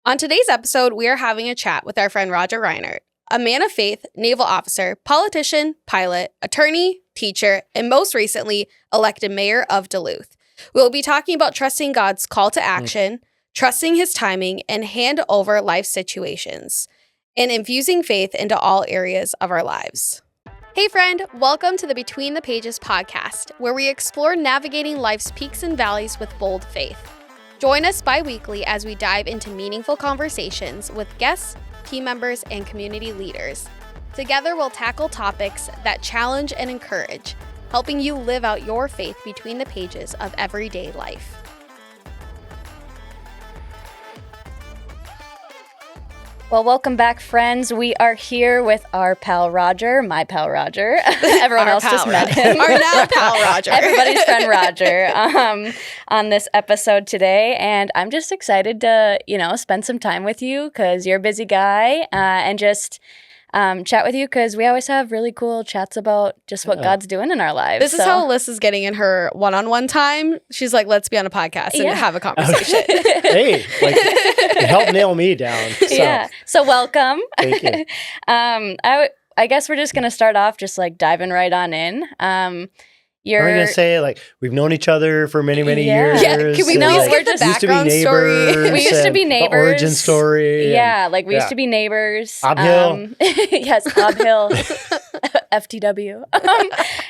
On today's episode, we are having a chat with our friend Roger Reinert, a man of faith, naval officer, politician, pilot, attorney, teacher, and most recently, elected mayor of Duluth. We will be talking about trusting God's call to action, trusting his timing, and hand over life situations, and infusing faith into all areas of our lives. Hey friend, welcome to the Between the Pages podcast, where we explore navigating life's peaks and valleys with bold faith. Join us bi-weekly as we dive into meaningful conversations with guests, team members, and community leaders. Together, we'll tackle topics that challenge and encourage, helping you live out your faith between the pages of everyday life. Well, welcome back, friends. We are here with our pal Roger, my pal Roger. Everyone else just met him. Our now pal Roger. Everybody's friend Roger on this episode today. And I'm just excited to, spend some time with you because you're a busy guy and just chat with you because we always have really cool chats about just what God's doing in our lives. This is how Alyssa's getting in her one-on-one time. She's like, let's be on a podcast and have a conversation. Hey, it helped nail me down. So. Yeah. So welcome. Thank you. I guess we're just going to start off just diving right on in. Are we going to say we've known each other for many, many years? Yeah, can we please get the background story? We used to be neighbors. The origin story. Yeah, we used to be neighbors. Uphill. Yes, uphill. FTW.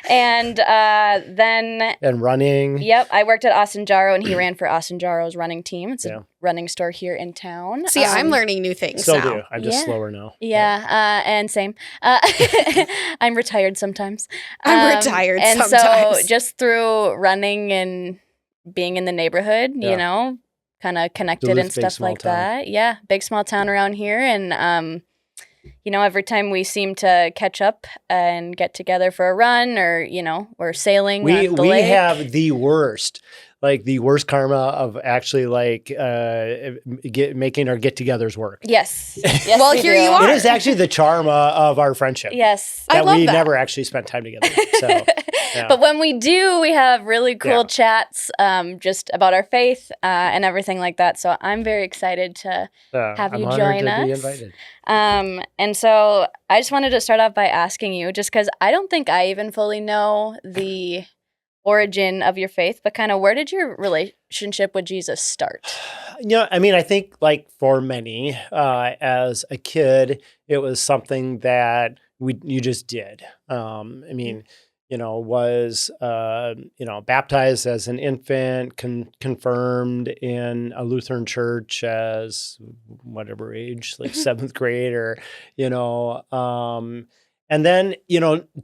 And then... And running. Yep, I worked at Austin Jaro and he ran for Austin Jaro's running team. It's a running store here in town. See, I'm learning new things Still now. do. I'm just slower now. Yeah, and same. I'm retired sometimes. I'm retired and sometimes. So just through running and being in the neighborhood, kind of connected Duluth, and stuff like that. Yeah, big small town around here. And, every time we seem to catch up and get together for a run or, we're sailing on the lake. We have the worst karma of actually making our get-togethers work. Yes. Well, here you are. It is actually the charm of our friendship. Yes. I love we that. never actually spent time together. So, yeah. But when we do, we have really cool chats just about our faith and everything like that. So I'm very excited to have you join us. Be invited. And so I just wanted to start off by asking you, just because I don't think I even fully know the origin of your faith, but kind of where did your relationship with Jesus start? I think for many, as a kid, it was something that you just did. Was baptized as an infant, confirmed in a Lutheran church as whatever age, seventh grade or, and then,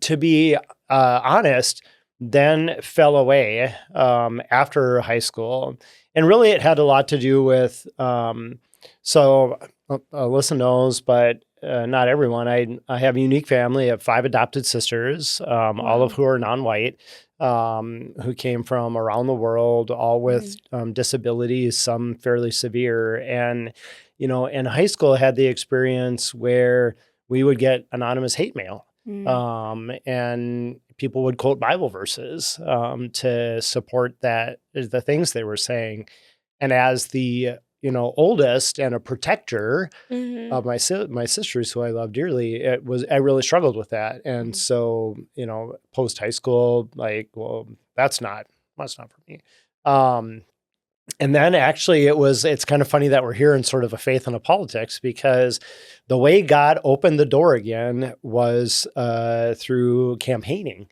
to be honest, then fell away after high school. And really it had a lot to do with, so Alyssa knows, but not everyone. I have a unique family of 5 adopted sisters, all of who are non-white, who came from around the world, all with disabilities, some fairly severe. And, in high school I had the experience where we would get anonymous hate mail. And people would quote Bible verses to support the things they were saying. And as the oldest and a protector of my sisters, who I love dearly, I really struggled with that. And so post high school, that's not for me. And then actually it's kind of funny that we're here in sort of a faith and a politics, because the way God opened the door again was through campaigning.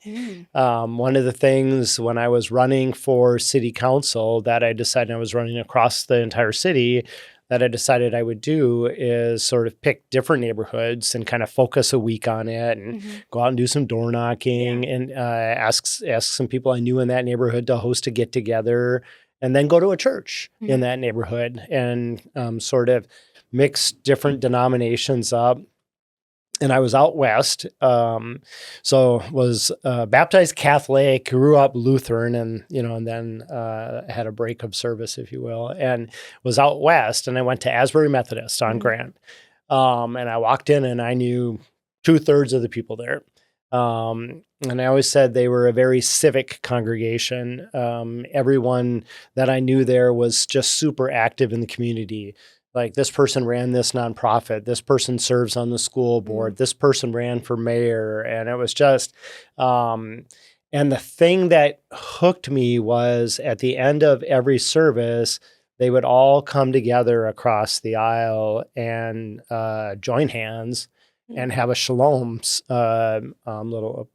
One of the things when I was running for city council that I decided I was running across the entire city that I decided I would do is sort of pick different neighborhoods and kind of focus a week on it and go out and do some door knocking and ask some people I knew in that neighborhood to host a get together. And then go to a church in that neighborhood and sort of mix different denominations up. And I was out west, so was baptized Catholic, grew up Lutheran, and then had a break of service, if you will, and was out west. And I went to Asbury Methodist on Grant, and I walked in and I knew 2/3 of the people there. And I always said they were a very civic congregation. Everyone that I knew there was just super active in the community. Like this person ran this nonprofit, this person serves on the school board, this person ran for mayor. And it was just, and the thing that hooked me was at the end of every service, they would all come together across the aisle and join hands and have a shalom little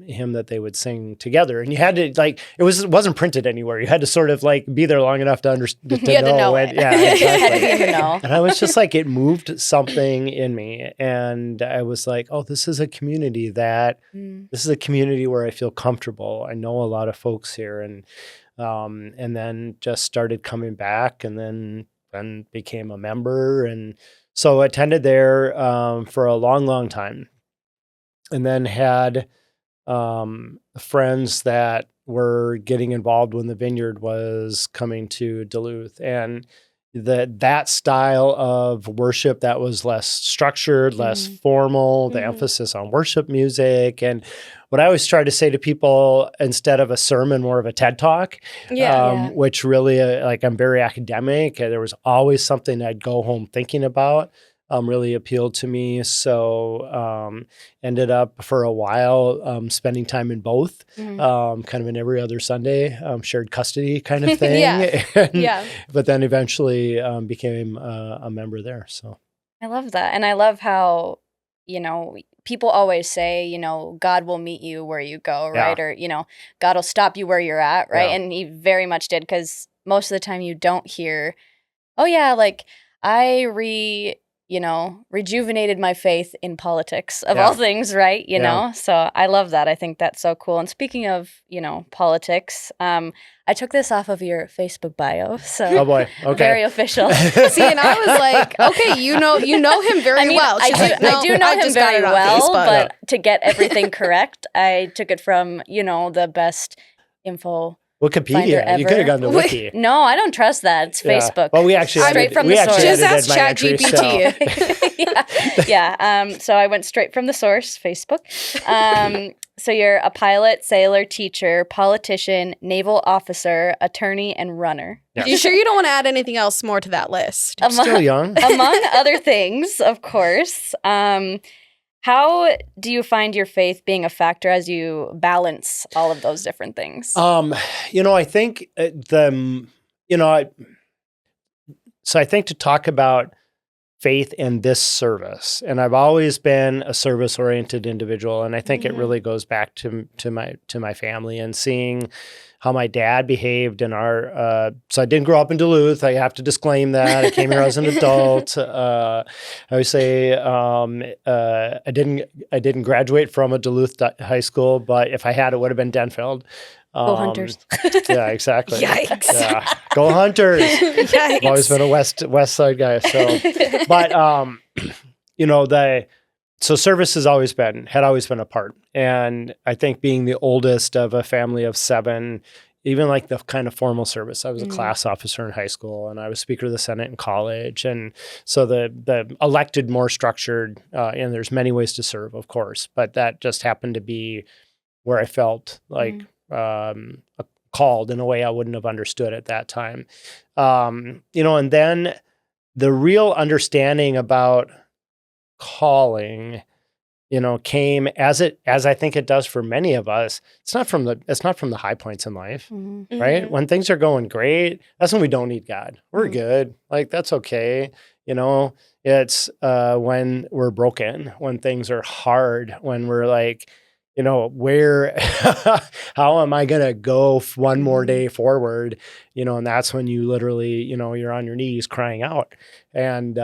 hymn that they would sing together. And you had to it wasn't printed anywhere. You had to sort of be there long enough to understand. You had to know it. Yeah, exactly. You had to know. And I was just it moved something in me. And I was like, oh, this is a community where I feel comfortable. I know a lot of folks here. And then just started coming back and then became a member. And so attended there for a long, long time, and then had friends that were getting involved when the vineyard was coming to Duluth. And that style of worship that was less structured, less formal, the emphasis on worship music. And what I always try to say to people, instead of a sermon, more of a TED Talk, which really, I'm very academic. There was always something I'd go home thinking about. Really appealed to me. So ended up for a while spending time in both, kind of in every other Sunday, shared custody kind of thing. But then eventually became a member there. So I love that. And I love how, people always say, God will meet you where you go, right? Or, God will stop you where you're at, right? And he very much did, because most of the time you don't hear, oh yeah, I rejuvenated my faith in politics of all things, right? You know? So I love that. I think that's so cool. And speaking of, politics, I took this off of your Facebook bio. So oh boy. Okay. Very official. See, and I was like, okay, you know him very well. I do know him very well, but to get everything correct, I took it from, the best info Wikipedia. You could have gone to Wiki. No, I don't trust that. It's Facebook. Well, we actually straight from the source. Just ask ChatGPT. So I went straight from the source, Facebook. So you're a pilot, sailor, teacher, politician, naval officer, attorney, and runner. Yes. You sure you don't want to add anything else more to that list? I'm still young. Among other things, of course. How do you find your faith being a factor as you balance all of those different things? I think so I think to talk about faith in this service, and I've always been a service-oriented individual, and I think it really goes back to my family and seeing how my dad behaved in our, so I didn't grow up in Duluth. I have to disclaim that. I came here as an adult. I always say I didn't graduate from a Duluth high school, but if I had, it would have been Denfeld. Go Hunters. Yeah, exactly. Yikes. Yeah. Go Hunters. Yikes. I've always been a West Side guy. So, but, so service had always been a part. And I think being the oldest of a family of 7, even the kind of formal service, I was a class officer in high school and I was Speaker of the Senate in college. And so the elected, more structured, and there's many ways to serve, of course, but that just happened to be where I felt called in a way I wouldn't have understood at that time. And then the real understanding about calling, came as I think it does for many of us. It's not from the high points in life, right? When things are going great, that's when we don't need God. We're good. That's okay. It's when we're broken, when things are hard, when we're where, how am I going to go one more day forward? And that's when you literally, you're on your knees crying out. And,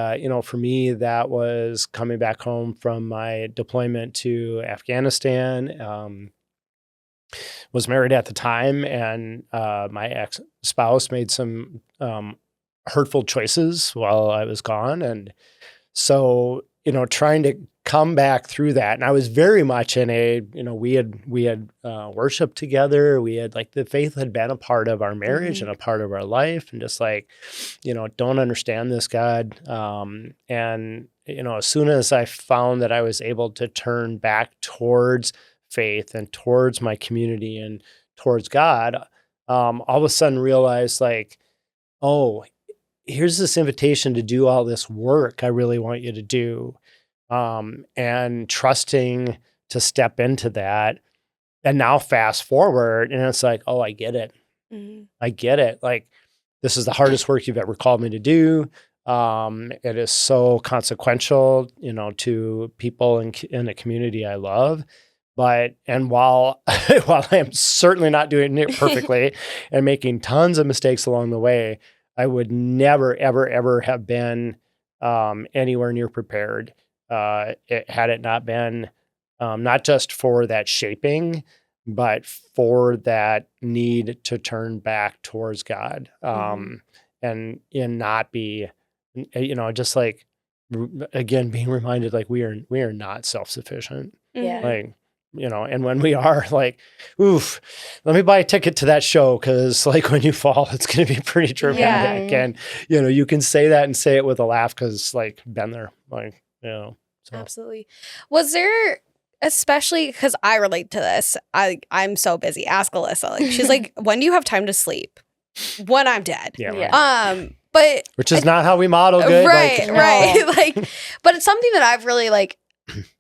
for me, that was coming back home from my deployment to Afghanistan, was married at the time. And my ex-spouse made some hurtful choices while I was gone. And so, trying to come back through that. And I was very much in we had worshiped together. We had the faith had been a part of our marriage and a part of our life, and just don't understand this, God. And, as soon as I found that I was able to turn back towards faith and towards my community and towards God, all of a sudden realized here's this invitation to do all this work I really want you to do. And trusting to step into that. And now fast forward, and it's like, oh, I get it. I get it. Like, this is the hardest work you've ever called me to do. It is so consequential, to people in a community I love. And while I am certainly not doing it perfectly and making tons of mistakes along the way, I would never, ever, ever have been anywhere near prepared had it not been not just for that shaping, but for that need to turn back towards God and not be, just like, again, being reminded, like, we are not self-sufficient. Yeah. Like, and when we are, like, oof, let me buy a ticket to that show, because, like, when you fall, it's going to be pretty dramatic. And, you can say that and say it with a laugh because, like, been there, like, So. Absolutely. Was there, especially because I relate to this, I'm so busy. Ask Alyssa. Like, she's like, when do you have time to sleep? When I'm dead. Yeah. Yeah. But which is not how we model good. Right. No. Right. Like, but it's something that I've really like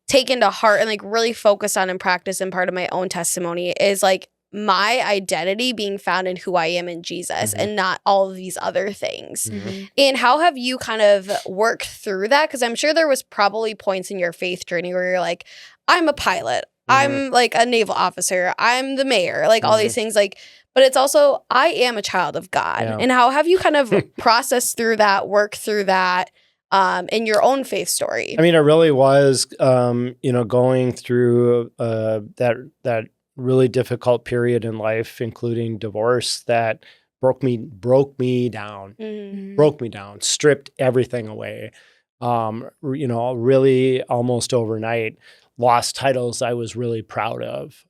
taken to heart and like really focused on and practice, and part of my own testimony is like my identity being found in who I am in Jesus and not all of these other things. And how have you kind of worked through that? Because I'm sure there was probably points in your faith journey where you're like, I'm a pilot, I'm like a naval officer, I'm the mayor, like all these things, like, but it's also, I am a child of God. Yeah. And how have you kind of processed through that, worked through that in your own faith story? I mean, it really was, going through that really difficult period in life, including divorce, that broke me down, stripped everything away. Really almost overnight, lost titles I was really proud of.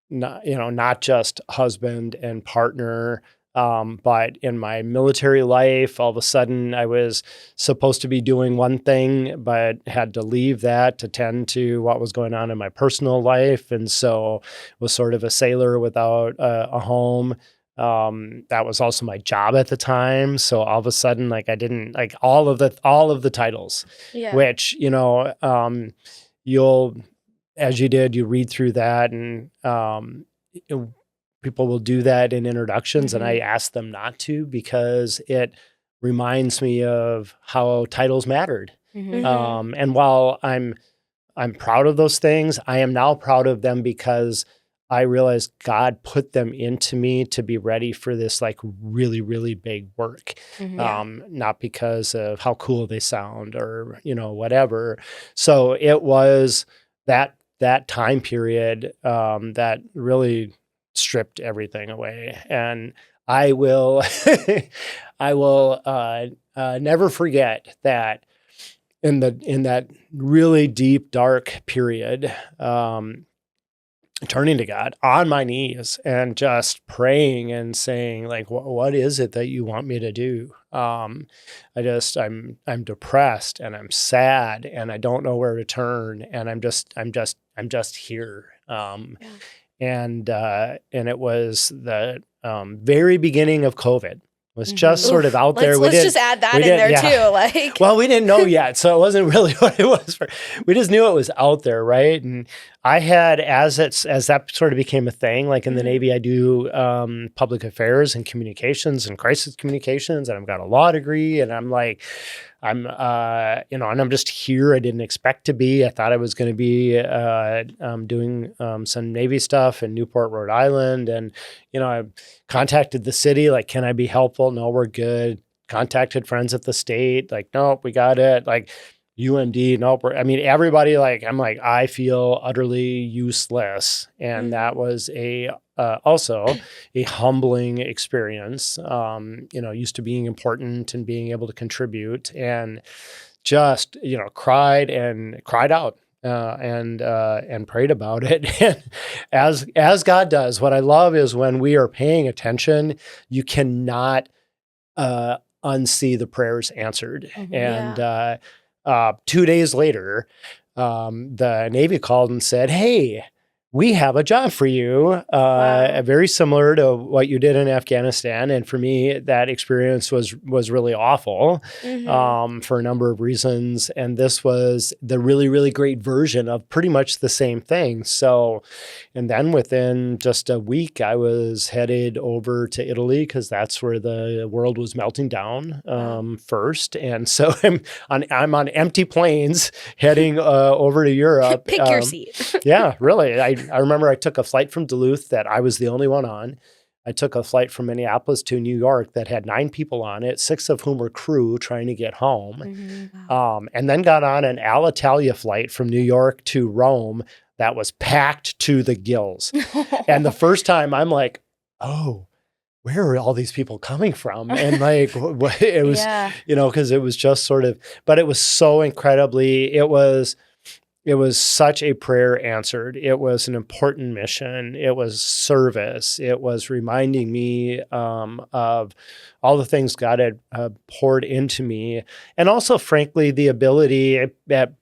Not just husband and partner, but in my military life, all of a sudden I was supposed to be doing one thing, but had to leave that to tend to what was going on in my personal life. And so was sort of a sailor without a home. That was also my job at the time. So all of a sudden, like, I didn't like all of the titles, which, you'll, as you did, you read through that, and people will do that in introductions, and I ask them not to, because it reminds me of how titles mattered. And while I'm proud of those things, I am now proud of them because I realized God put them into me to be ready for this, like, really, really big work. Not because of how cool they sound or, whatever. So it was that time period that really stripped everything away. And I will never forget that in that really deep, dark period, turning to God on my knees and just praying and saying, like, what is it that you want me to do? I'm depressed and I'm sad and I don't know where to turn, and I'm just here. And it was the very beginning of COVID. Was just sort of out there. Let's just add that in there too. Like, well, we didn't know yet, so it wasn't really what it was. We just knew it was out there, right? And I had, as that sort of became a thing, like in the Navy, I do public affairs and communications and crisis communications, and I've got a law degree, and I'm like, and I'm just here. I didn't expect to be. I thought I was going to be doing some Navy stuff in Newport, Rhode Island. And, I contacted the city, like, can I be helpful? No, we're good. Contacted friends at the state, like, nope, we got it. Like, UMD, nope. Everybody, like, I'm like, I feel utterly useless. And that was also a humbling experience, used to being important and being able to contribute, and just, cried out and prayed about it. And as God does, what I love is when we are paying attention, you cannot unsee the prayers answered. And 2 days later, the Navy called and said, hey, we have a job for you, very similar to what you did in Afghanistan. And for me, that experience was really awful for a number of reasons. And this was the really, really great version of pretty much the same thing. So, and then within just a week, I was headed over to Italy because that's where the world was melting down first. And so I'm on empty planes heading over to Europe. Pick your seat. Yeah, really. I remember I took a flight from Duluth that I was the only one on. I took a flight from Minneapolis to New York that had 9 people on it, 6 of whom were crew trying to get home. And then got on an Alitalia flight from New York to Rome that was packed to the gills. And the first time I'm like, oh, where are all these people coming from? And like, it was, because it was just sort of, but it was so incredibly, it was such a prayer answered. It was an important mission. It was service. It was reminding me of all the things God had poured into me. And also, frankly, the ability,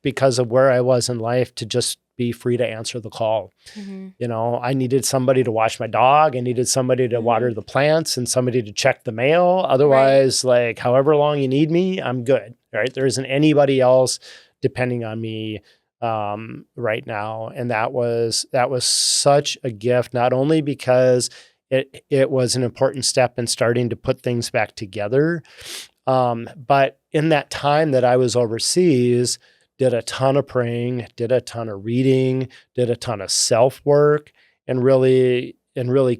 because of where I was in life, to just be free to answer the call. I needed somebody to wash my dog. I needed somebody to water the plants and somebody to check the mail. Otherwise, like however long you need me, I'm good. Right? There isn't anybody else depending on me right now. And that was such a gift, not only because it was an important step in starting to put things back together, but in that time that I was overseas, did a ton of praying, did a ton of reading, did a ton of self-work, and really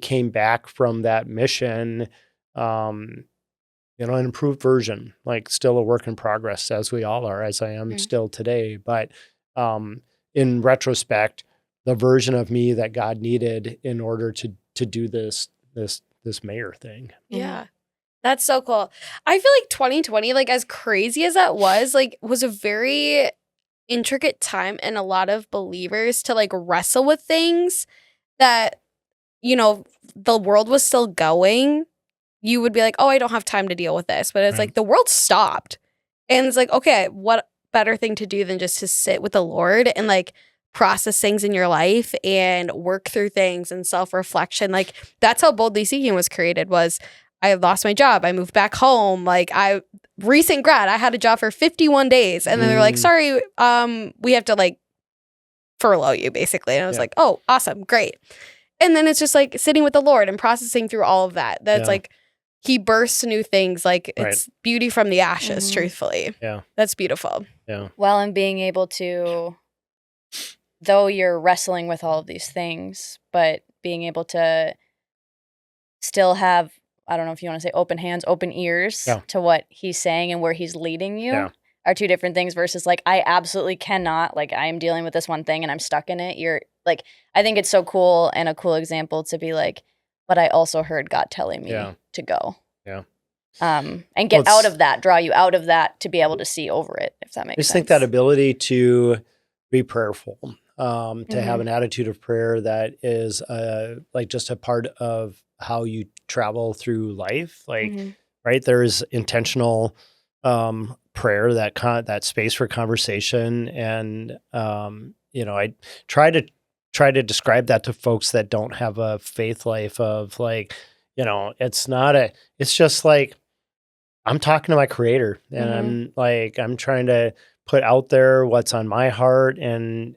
came back from that mission, an improved version, like still a work in progress, as we all are, as I am still today. But in retrospect, the version of me that God needed in order to do this mayor thing. Yeah. That's so cool. I feel like 2020, like as crazy as that was a very intricate time, and a lot of believers to like wrestle with things that, the world was still going. You would be like, oh, I don't have time to deal with this. But it's like the world stopped. And it's like, okay, what better thing to do than just to sit with the Lord and like process things in your life and work through things and self-reflection. Like that's how Boldly Seeking was created. Was I lost my job. I moved back home. Like recent grad, I had a job for 51 days. And then they're like, sorry, we have to like furlough you basically. And I was like, oh, awesome. Great. And then it's just like sitting with the Lord and processing through all of that. That's like, he bursts new things. Like it's beauty from the ashes, truthfully. Yeah. That's beautiful. Yeah. Well, and being able to, though you're wrestling with all of these things, but being able to still have, I don't know if you want to say open hands, open ears to what he's saying and where he's leading you are two different things versus like, I absolutely cannot, like I am dealing with this one thing and I'm stuck in it. You're like, I think it's so cool and a cool example to be like, but I also heard God telling me to go. Yeah. And get out of that, draw you out of that to be able to see over it, if that makes sense. I just think that ability to be prayerful, to have an attitude of prayer that is like just a part of how you travel through life. Like, right, there's intentional prayer, that space for conversation. And, I try to describe that to folks that don't have a faith life of like, it's just like, I'm talking to my creator and I'm trying to put out there what's on my heart and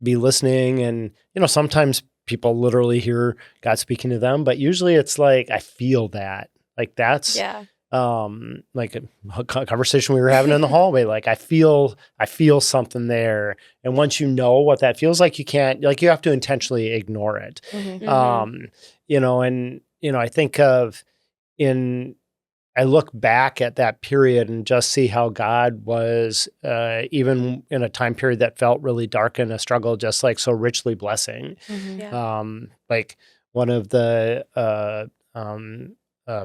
be listening. And, sometimes people literally hear God speaking to them, but usually it's like, I feel that. Like that's like a conversation we were having in the hallway. Like I feel something there. And once you know what that feels like, you can't, like, you have to intentionally ignore it. I think I look back at that period and just see how God was, even in a time period that felt really dark and a struggle, just like so richly blessing. Like one of the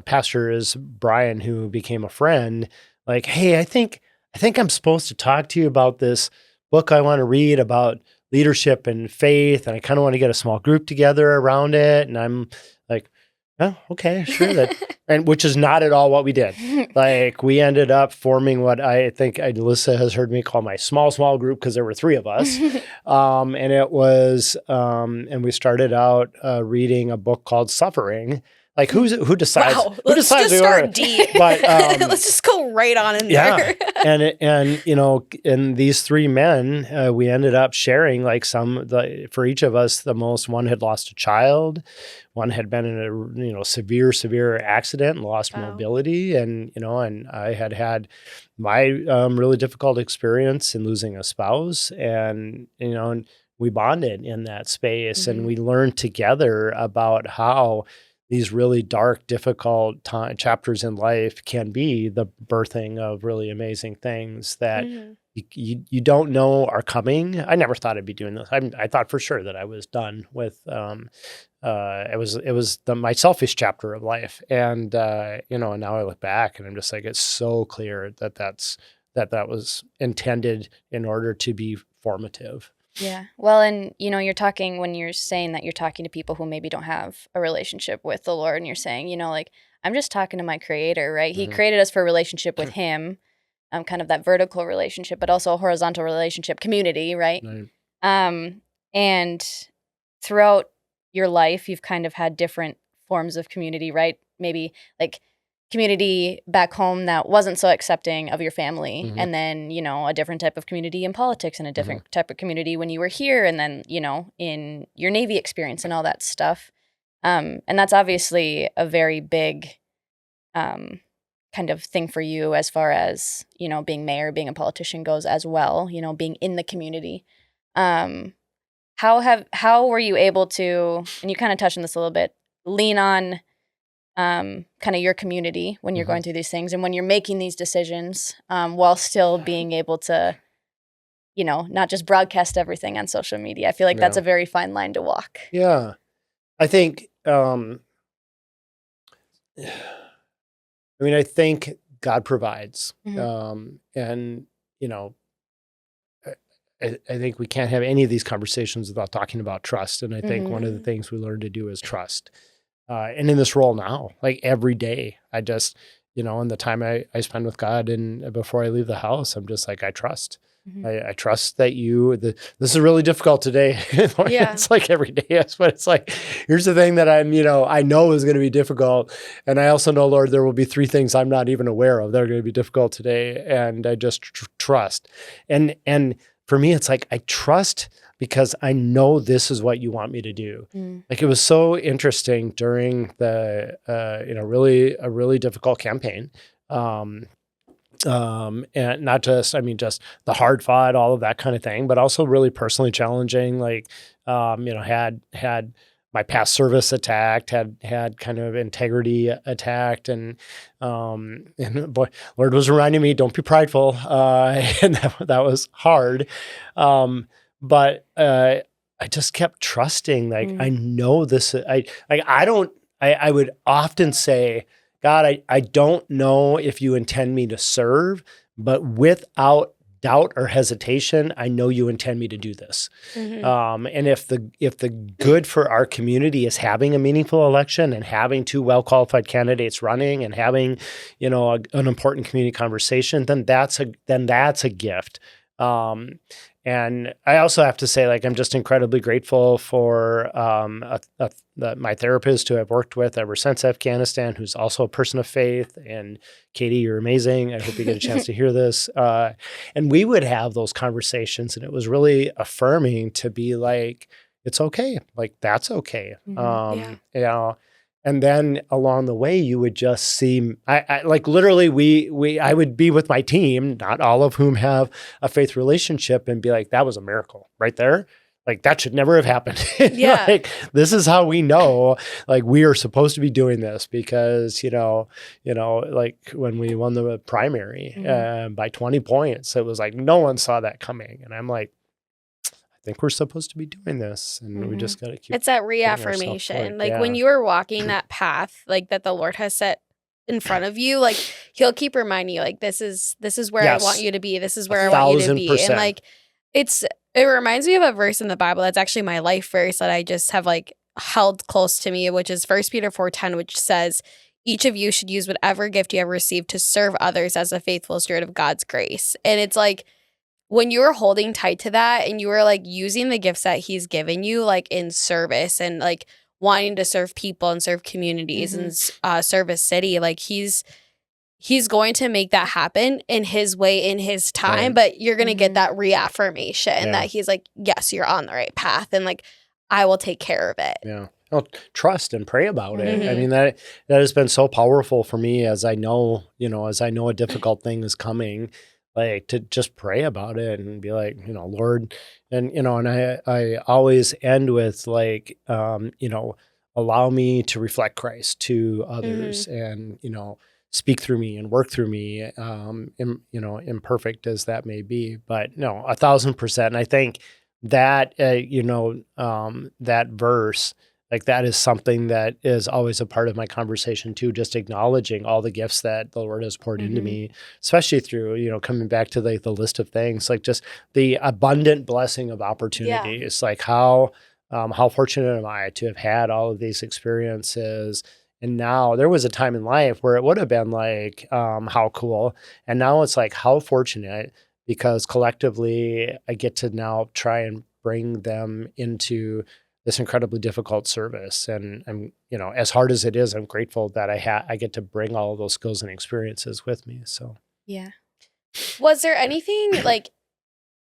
pastors, Brian, who became a friend, like, hey, I think I'm supposed to talk to you about this book I want to read about leadership and faith, and I kind of want to get a small group together around it. And I'm like, Oh, okay, sure. And which is not at all what we did. Like we ended up forming what I think Alyssa has heard me call my small group because there were 3 of us. And it was, and we started out reading a book called Suffering. Like who decides? Wow, Who let's decides just the order? start deep. But Let's just go right on in yeah, there. and these 3 men, we ended up sharing like for each of us, one had lost a child, one had been in a severe accident and lost Wow. mobility, and and I had my really difficult experience in losing a spouse, and and we bonded in that space, and we learned together about how these really dark, difficult chapters in life can be the birthing of really amazing things that you don't know are coming. I never thought I'd be doing this. I thought for sure that I was done with. It was my selfish chapter of life, and and now I look back and I'm just like, it's so clear that that was intended in order to be formative. Yeah. Well, and when you're saying that you're talking to people who maybe don't have a relationship with the Lord, and you're saying, like, I'm just talking to my Creator, right? He created us for a relationship with Him, kind of that vertical relationship, but also a horizontal relationship, community, right? And throughout your life, you've kind of had different forms of community, right? Maybe like community back home that wasn't so accepting of your family, and then a different type of community in politics, and a different type of community when you were here, and then in your Navy experience and all that stuff, and that's obviously a very big kind of thing for you as far as being mayor, being a politician goes as well, being in the community. How were you able to, and you kind of touched on this a little bit, lean on kind of your community when you're going through these things and when you're making these decisions, while still being able to, not just broadcast everything on social media? I feel like that's a very fine line to walk. Yeah. I think, I think God provides, and, I think we can't have any of these conversations without talking about trust. And I think one of the things we learn to do is trust. And in this role now, like every day, I just, in the time I spend with God and before I leave the house, I'm just like, I trust. I trust that this is really difficult today. It's like every day, but it's like, here's the thing that I know is going to be difficult. And I also know, Lord, there will be 3 things I'm not even aware of that are going to be difficult today. And I just trust. And for me, it's like, I trust because I know this is what you want me to do. Like it was so interesting during the, a really difficult campaign. And not just, just the hard fought, all of that kind of thing, but also really personally challenging. Like, had my past service attacked, had kind of integrity attacked, and boy, Lord was reminding me, don't be prideful, and that was hard. But I just kept trusting. Like I know this. I would often say, God, I don't know if you intend me to serve, but without doubt or hesitation, I know you intend me to do this. And if the good for our community is having a meaningful election and having 2 well-qualified candidates running and having, an important community conversation, then that's a gift. And I also have to say, like, I'm just incredibly grateful for my therapist who I've worked with ever since Afghanistan, who's also a person of faith. And Katie, you're amazing. I hope you get a chance to hear this. And we would have those conversations, and it was really affirming to be like, it's okay. Like, that's okay. And then along the way, you would just see, I like literally, I would be with my team, not all of whom have a faith relationship, and be like, that was a miracle right there. Like that should never have happened. Like, this is how we know, like, we are supposed to be doing this because, like when we won the primary by 20 points, it was like, no one saw that coming. And I'm like, I think we're supposed to be doing this, and we just got to keep. It's that reaffirmation. Like when you are walking that path, like that the Lord has set in front of you, like He'll keep reminding you, like, this is where I want you to be. This is where I want you to be. 1,000%. And like, it reminds me of a verse in the Bible that's actually my life verse that I just have like held close to me, which is 1 Peter 4:10, which says, each of you should use whatever gift you have received to serve others as a faithful steward of God's grace. And it's like, when you were holding tight to that and you were like using the gifts that he's given you, like in service and like wanting to serve people and serve communities and serve a city, like he's going to make that happen in his way, in his time, but you're going to get that reaffirmation that he's like, yes, you're on the right path. And like, I will take care of it. Yeah. Well, trust and pray about it. I mean, that has been so powerful for me as I know a difficult thing is coming, like to just pray about it and be like, Lord, and, and I always end with like, allow me to reflect Christ to others and, speak through me and work through me, imperfect as that may be, but no, 1,000%. And I think that, that verse, like that is something that is always a part of my conversation too, just acknowledging all the gifts that the Lord has poured into me, especially through, coming back to the list of things, like just the abundant blessing of opportunities, like how fortunate am I to have had all of these experiences. And now there was a time in life where it would have been like, how cool. And now it's like, how fortunate, because collectively I get to now try and bring them into this incredibly difficult service. And I'm, as hard as it is, I'm grateful that I get to bring all of those skills and experiences with me. So, yeah. Was there anything like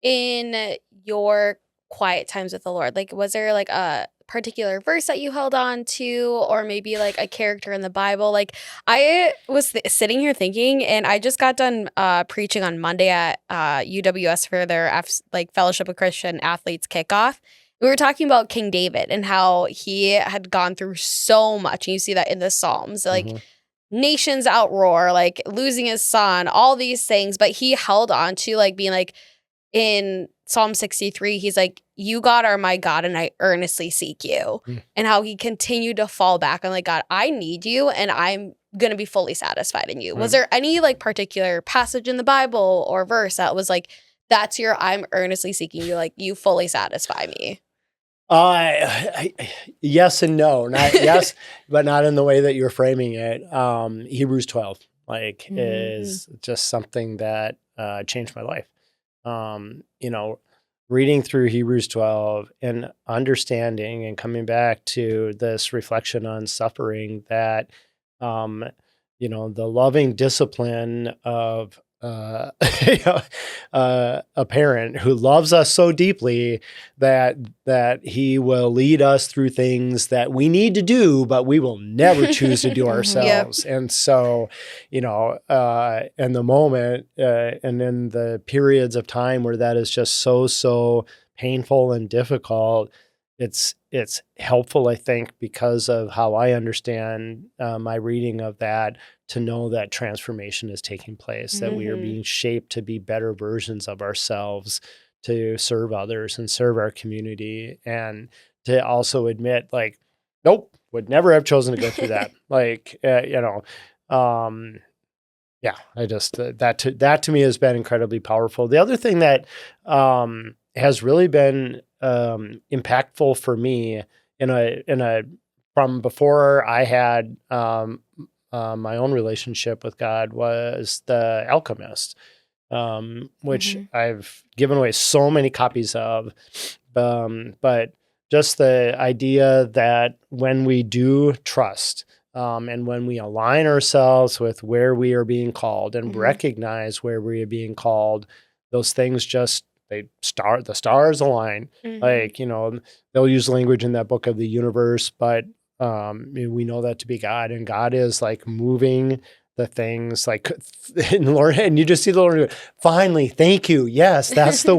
in your quiet times with the Lord? Like, was there like a particular verse that you held on to, or maybe like a character in the Bible? Like, I was sitting here thinking, and I just got done preaching on Monday at UWS for their Fellowship of Christian Athletes kickoff. We were talking about King David and how he had gone through so much. And you see that in the Psalms, like nations outroar, like losing his son, all these things. But he held on to like being like in Psalm 63, he's like, you, God, are my God, and I earnestly seek you. And how he continued to fall back on like, God, I need you, and I'm going to be fully satisfied in you. Was there any like particular passage in the Bible or verse that was like, that's your, I'm earnestly seeking you, like you fully satisfy me? Yes and no. Not yes, but not in the way that you're framing it. Hebrews 12, like, is just something that changed my life. Reading through Hebrews 12 and understanding and coming back to this reflection on suffering, that, the loving discipline of a parent who loves us so deeply that he will lead us through things that we need to do, but we will never choose to do ourselves. And so, in the moment, and in the periods of time where that is just so painful and difficult, it's helpful, I think, because of how I understand my reading of that, to know that transformation is taking place, that we are being shaped to be better versions of ourselves, to serve others and serve our community, and to also admit, like, nope, would never have chosen to go through that. Like, I just, that to me has been incredibly powerful. The other thing that has really been impactful for me from before I had my own relationship with God was The Alchemist, which I've given away so many copies of. But just the idea that when we do trust, and when we align ourselves with where we are being called and recognize where we are being called, those things just, the stars align. Like, they'll use language in that book of the universe, but we know that to be God, and God is like moving the things, like, and Lord, and you just see the Lord, finally, thank you. Yes, that's the,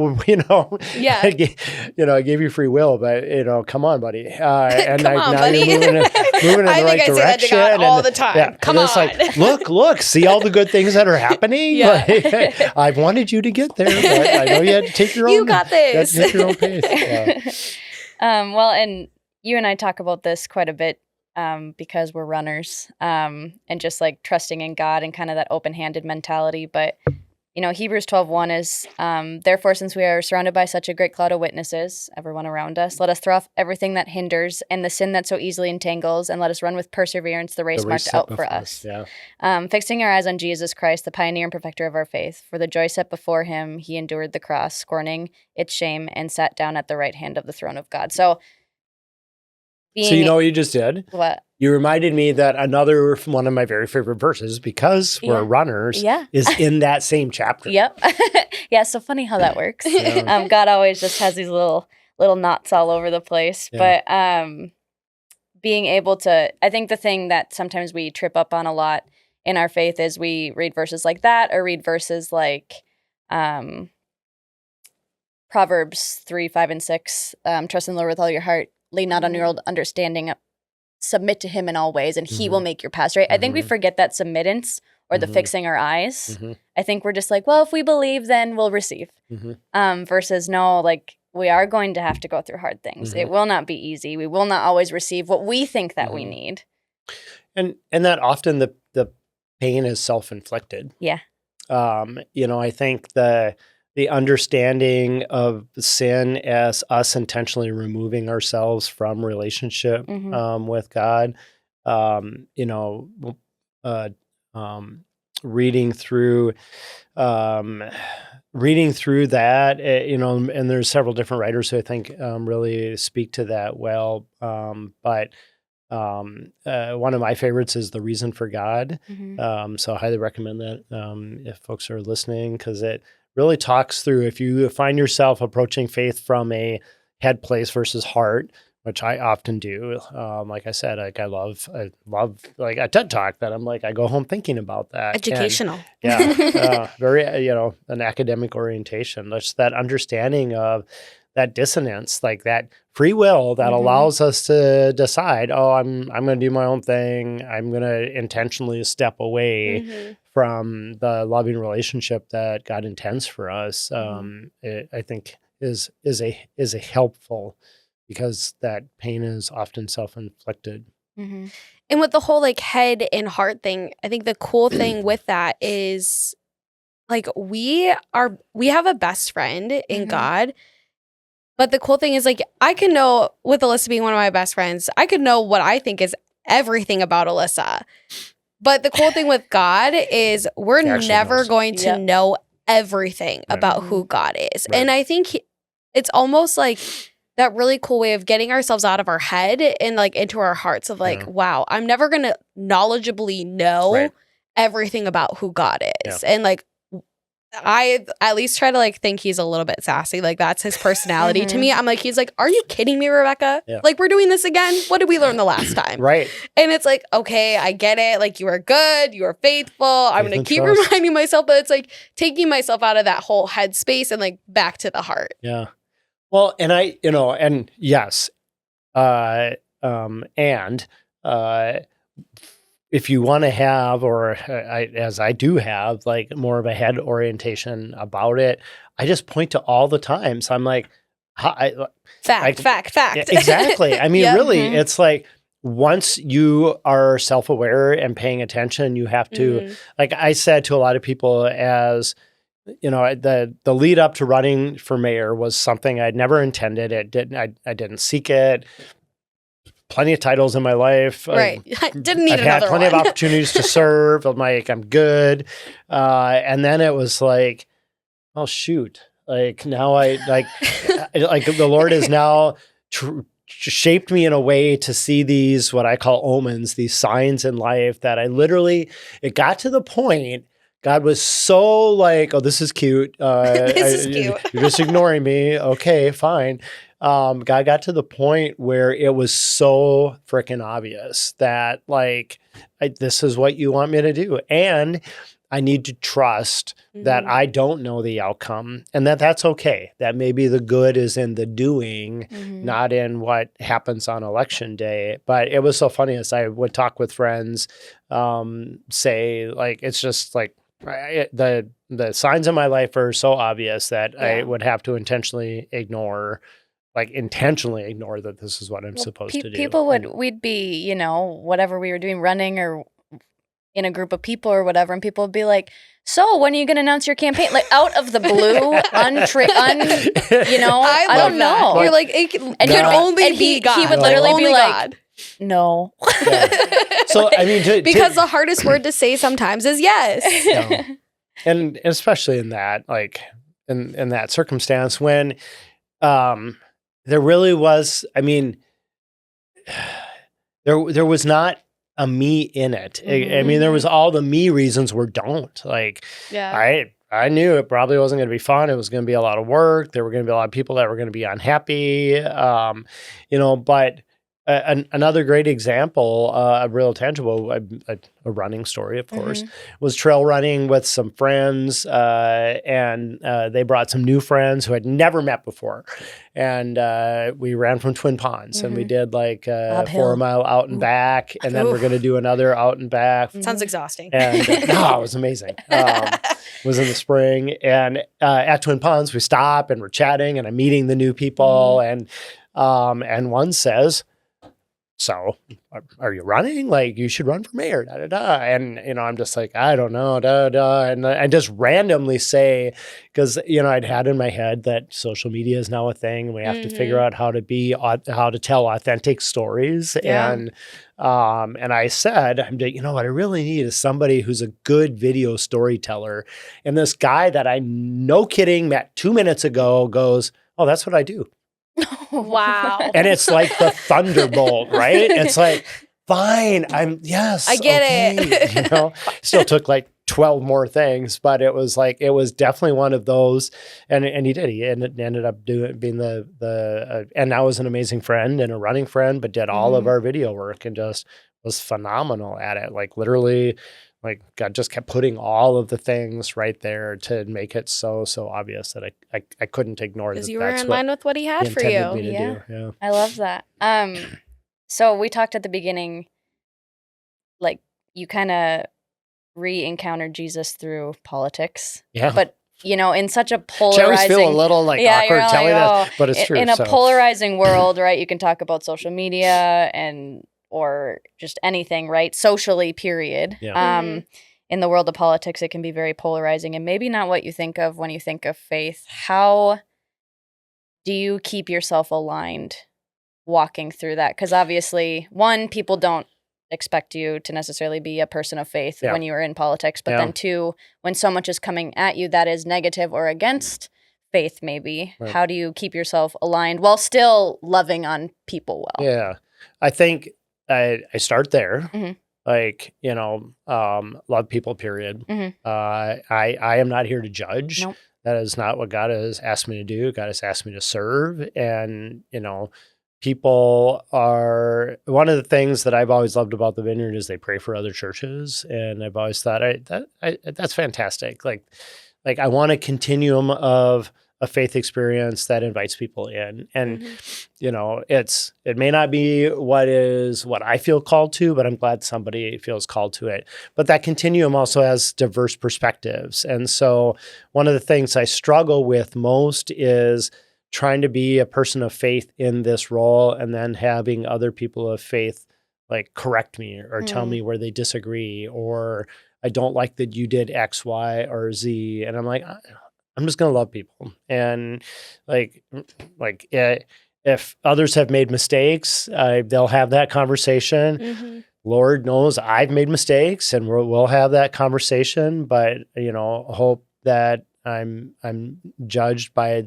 I gave you free will, but come on, buddy. And come on, now buddy. you're moving in the right direction. I say that to God all the time. Yeah, come on. It's like, look, see all the good things that are happening. Like, I've wanted you to get there, but I know you had to take your own. You got this. You had to take your own pace. Well, and you and I talk about this quite a bit because we're runners, and just like trusting in God and kind of that open-handed mentality. But, Hebrews 12:1 is, therefore, since we are surrounded by such a great cloud of witnesses, everyone around us, let us throw off everything that hinders and the sin that so easily entangles, and let us run with perseverance the race marked out for us. Yeah. Fixing our eyes on Jesus Christ, the pioneer and perfecter of our faith. For the joy set before him, he endured the cross, scorning its shame, and sat down at the right hand of the throne of God. So you know what you just did? What? You reminded me that another one of my very favorite verses, because we're runners, is in that same chapter. Yep. Yeah, so funny how that works. God always just has these little knots all over the place. Yeah. But being able to, I think the thing that sometimes we trip up on a lot in our faith is we read verses like that, or read verses like Proverbs 3, 5, and 6, trust in the Lord with all your heart, lean not on your own understanding, submit to him in all ways, and he will make your path straight. I think we forget that submittance or the fixing our eyes. I think we're just like, well, if we believe, then we'll receive. Versus no, like, we are going to have to go through hard things. It will not be easy. We will not always receive what we think that we need. And that often the pain is self-inflicted. Yeah. I think the understanding of sin as us intentionally removing ourselves from relationship with God, reading through that, and there's several different writers who I think really speak to that well. But one of my favorites is The Reason for God. So I highly recommend that if folks are listening, because it really talks through, if you find yourself approaching faith from a head place versus heart, which I often do. Like I said, I love like a TED Talk that I'm like, I go home thinking about that. Educational. And, very, an academic orientation. Just that understanding of that dissonance, like that free will that allows us to decide, I'm going to do my own thing. I'm going to intentionally step away from the loving relationship that God intends for us. I think is a helpful, because that pain is often self-inflicted. And with the whole like head and heart thing, I think the cool thing with that is like we have a best friend in God. But the cool thing is, like, I can know, with Alyssa being one of my best friends, I could know what I think is everything about Alyssa. But the cool thing with God is we're never going to know everything about who God is. And I think it's almost like that really cool way of getting ourselves out of our head and like into our hearts of like, wow, I'm never going to knowledgeably know everything about who God is. And like, I at least try to like think he's a little bit sassy. Like that's his personality to me. I'm like, he's like, are you kidding me, Rebecca? Like we're doing this again. What did we learn the last time? And it's like, okay, I get it. Like you are good. You are faithful. I'm going to keep reminding myself, but it's like taking myself out of that whole headspace and like back to the heart. Yeah. Well, and and yes. If you want to have, or as I do have, like more of a head orientation about it, I just point to all the times I'm like, fact. Exactly. I mean, really, it's like once you are self-aware and paying attention, you have to, like I said to a lot of people, as the lead up to running for mayor was something I'd never intended. I didn't seek it. Plenty of titles in my life. I didn't need I've another had plenty of opportunities to serve. I'm like, I'm good. And then it was like, oh shoot. Like now I like the Lord has now shaped me in a way to see these, what I call omens, these signs in life that it got to the point God was so like, oh, this is cute. This is cute. You're just ignoring me. Okay, fine. God got to the point where it was so freaking obvious that like, this is what you want me to do. And I need to trust that I don't know the outcome, and that's okay. That maybe the good is in the doing, not in what happens on election day. But it was so funny as I would talk with friends, say like, it's just like, the signs in my life are so obvious that I would have to intentionally ignore that this is what I'm supposed to do. People we'd be, whatever we were doing, running or in a group of people or whatever, and people would be like, so when are you going to announce your campaign? Like out of the blue, I don't know. You're like, it can only be God. He would literally only be like, God. no. Yeah. So, I mean, because the hardest word to say sometimes is yes. No. And especially in that, like in that circumstance when there really was, I mean, there was not a me in it. I mean, there was all the me reasons were don't. Like, I knew it probably wasn't going to be fun. It was going to be a lot of work. There were going to be a lot of people that were going to be unhappy, but another great example, a real tangible, a running story, of course, was trail running with some friends, and they brought some new friends who had never met before, and we ran from Twin Ponds, and we did like 4 mile out and back, and then we're going to do another out and back. Sounds exhausting. And it was amazing. It was in the spring, and at Twin Ponds we stop and we're chatting, and I'm meeting the new people, and one says, so are you running? Like, you should run for mayor, da, da, da. And, I'm just like, I don't know, da, da. And I just randomly say, because, I'd had in my head that social media is now a thing. We have to figure out how to tell authentic stories. Yeah. And I said, what I really need is somebody who's a good video storyteller. And this guy that I, no kidding, met 2 minutes ago goes, oh, that's what I do. Wow. And it's like the thunderbolt, right? It's like, fine, I get it. Still took like 12 more things, but it was definitely one of those. And he did. He ended up being and now was an amazing friend and a running friend, but did all of our video work and just was phenomenal at it. Like, literally, like, God just kept putting all of the things right there to make it so obvious that I couldn't ignore that. Because you were in line with what he had for you. Me to do. Yeah. I love that. So we talked at the beginning, like, you kind of re-encountered Jesus through politics. Yeah. But, in such a polarizing... I always feel a little like awkward telling that, but it's true. In a polarizing world, right, you can talk about social media or just anything, right? Socially, period. Yeah. In the world of politics, it can be very polarizing and maybe not what you think of when you think of faith. How do you keep yourself aligned walking through that? Because obviously, one, people don't expect you to necessarily be a person of faith when you are in politics. But then two, when so much is coming at you that is negative or against faith, maybe, how do you keep yourself aligned while still loving on people well? Yeah, I think I start there. Like, love people, period. I am not here to judge. Nope. That is not what God has asked me to do. God has asked me to serve. And, people are, one of the things that I've always loved about the Vineyard is they pray for other churches. And I've always thought that's fantastic. Like I want a continuum of a faith experience that invites people in. And, it may not be what I feel called to, but I'm glad somebody feels called to it. But that continuum also has diverse perspectives. And so one of the things I struggle with most is trying to be a person of faith in this role and then having other people of faith like correct me or tell me where they disagree, or I don't like that you did X, Y, or Z. And I'm like, I'm just going to love people. And if others have made mistakes, they'll have that conversation. Lord knows I've made mistakes and we'll have that conversation, but hope that I'm judged by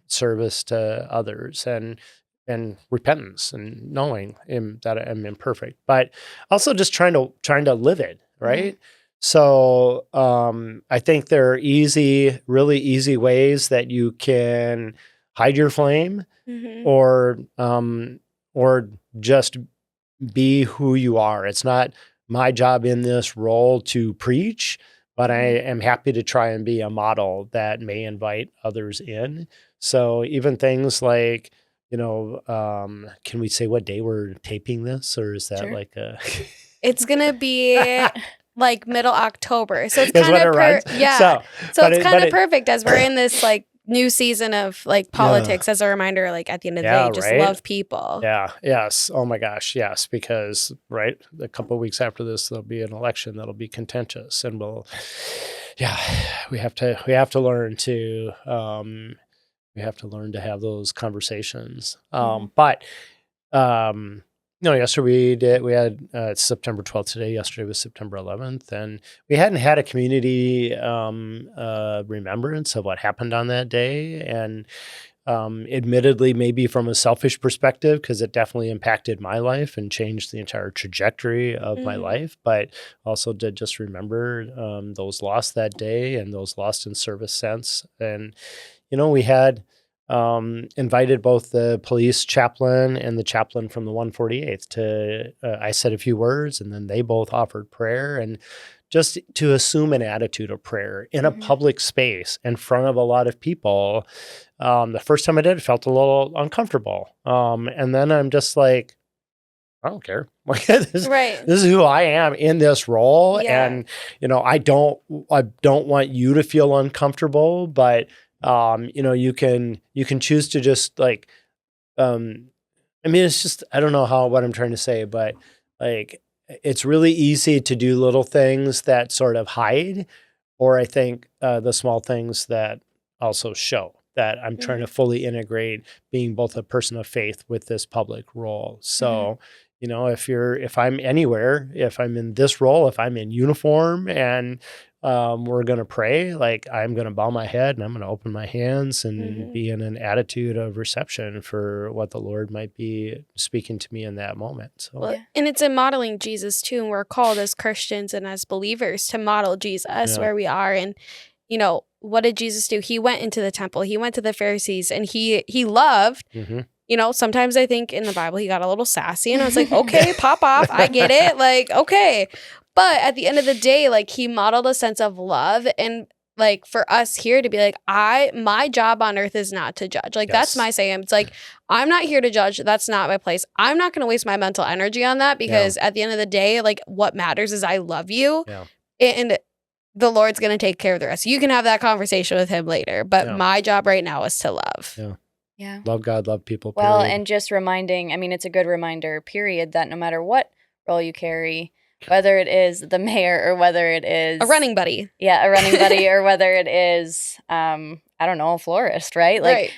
service to others and repentance and knowing that I'm imperfect, but also just trying to live it. Right. So I think there are really easy ways that you can hide your flame or just be who you are. It's not my job in this role to preach, but I am happy to try and be a model that may invite others in. So even things like, can we say what day we're taping this, or is that like a... It's going to be... like middle October. So it's kind of So it's kind of perfect as we're in this like new season of like politics as a reminder, like at the end of the day, just right? love people. Yeah. Yes. Oh my gosh. Yes. Because a couple of weeks after this, there'll be an election that'll be contentious, and we have to learn to have those conversations. But yesterday we had it's September 12th today. Yesterday was September 11th, and we hadn't had a community remembrance of what happened on that day. And admittedly, maybe from a selfish perspective, because it definitely impacted my life and changed the entire trajectory of my life, but also did just remember those lost that day and those lost in service since. And, we had invited both the police chaplain and the chaplain from the 148th to, I said a few words, and then they both offered prayer, and just to assume an attitude of prayer in a public space in front of a lot of people. The first time I did, it felt a little uncomfortable. And then I'm just like, I don't care. Like this is who I am in this role. Yeah. And, I don't want you to feel uncomfortable, but you can choose to just like, it's just, I don't know what I'm trying to say, but like, it's really easy to do little things that sort of hide, or I think the small things that also show that I'm trying to fully integrate being both a person of faith with this public role. So, if I'm anywhere, if I'm in this role, if I'm in uniform and we're going to pray, like I'm going to bow my head and I'm going to open my hands and be in an attitude of reception for what the Lord might be speaking to me in that moment. So, and it's in modeling Jesus too. And we're called as Christians and as believers to model Jesus where we are. And, what did Jesus do? He went into the temple, he went to the Pharisees, and he loved. Sometimes I think in the Bible he got a little sassy, and I was like, okay, pop off. I get it. Like, okay. But at the end of the day, like he modeled a sense of love, and like for us here to be like, my job on earth is not to judge. Like that's my saying. It's like, I'm not here to judge. That's not my place. I'm not going to waste my mental energy on that, because at the end of the day, like what matters is I love you. And the Lord's going to take care of the rest. You can have that conversation with him later, but my job right now is to love. Yeah. Love God, love people. Well, period. and just reminding, it's a good reminder, period, that no matter what role you carry, whether it is the mayor or whether it is a running buddy. Yeah, a running buddy, or whether it is, I don't know, a florist, right? Like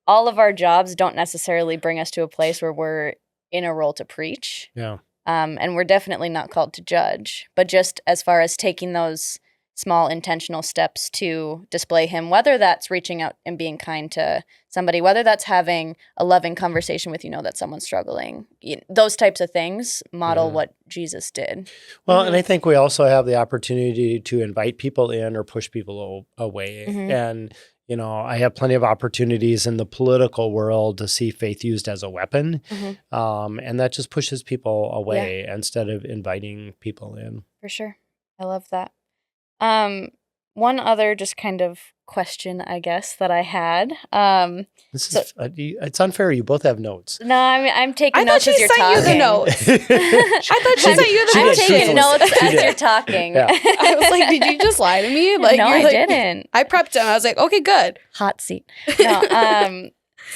all of our jobs don't necessarily bring us to a place where we're in a role to preach. Yeah. And we're definitely not called to judge, but just as far as taking those small intentional steps to display him, whether that's reaching out and being kind to somebody, whether that's having a loving conversation with, that someone's struggling, those types of things model what Jesus did. Well, and I think we also have the opportunity to invite people in or push people away. And, I have plenty of opportunities in the political world to see faith used as a weapon. And that just pushes people away instead of inviting people in. For sure. I love that. One other just kind of question, I guess, that I had. It's unfair. You both have notes. No, I'm taking notes as you're talking. I thought she sent you the notes. I thought she sent you the I'm taking notes as you're talking. Yeah. I was like, did you just lie to me? Like, no, I didn't. I prepped him. I was like, okay, good. Hot seat. No,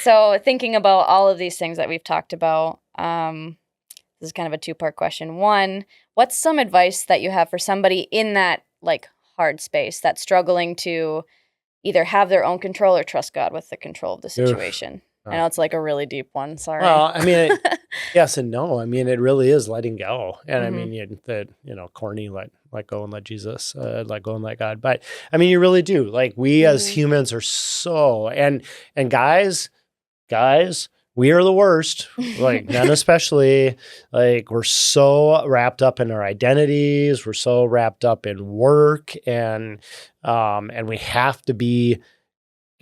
so thinking about all of these things that we've talked about, this is kind of a two-part question. One, what's some advice that you have for somebody in that like hard space that's struggling to either have their own control or trust God with the control of the situation? I know it's like a really deep one. Sorry. Well, yes and no. It really is letting go. And corny, let go and let Jesus, let go and let God. But you really do. Like we as humans are so, and guys, we are the worst, like men especially. Like we're so wrapped up in our identities. We're so wrapped up in work, and we have to be.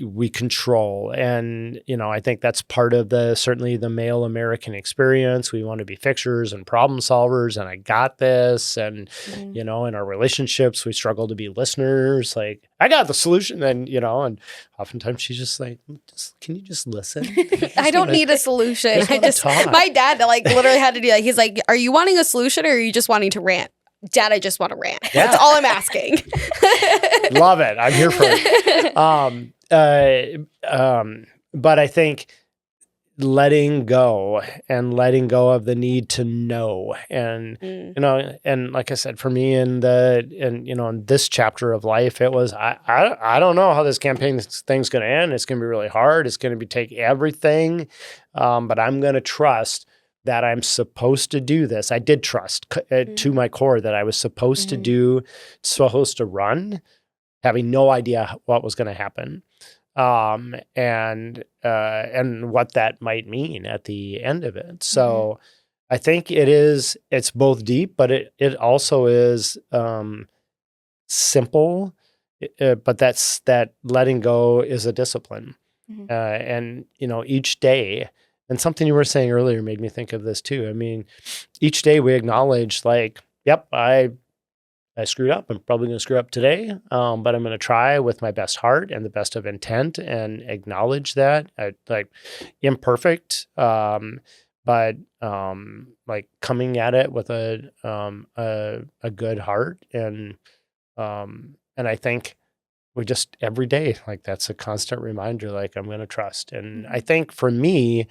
We control. And, I think that's part of certainly the male American experience. We want to be fixers and problem solvers, and I got this. And, in our relationships, we struggle to be listeners. Like, I got the solution. And, and oftentimes she's just like, can you just listen? I don't need a solution. My dad literally had to do that. He's like, are you wanting a solution or are you just wanting to rant? Dad, I just want to rant. Yeah. That's all I'm asking. Love it. I'm here for it. But I think letting go of the need to know, and and like I said, for me in this chapter of life, it was I don't know how this campaign thing's going to end. It's going to be really hard. It's going to take everything, but I'm going to trust that I'm supposed to do this. I did trust to my core that I was supposed to run, having no idea what was going to happen. And what that might mean at the end of it. So I think it's both deep, but it also is simple, but that letting go is a discipline. And, each day, and something you were saying earlier made me think of this too. I mean, each day we acknowledge like, yep, I screwed up. I'm probably going to screw up today, but I'm going to try with my best heart and the best of intent and acknowledge that like imperfect, but like coming at it with a good heart. And I think we just every day, like that's a constant reminder, like I'm going to trust. And I think for me,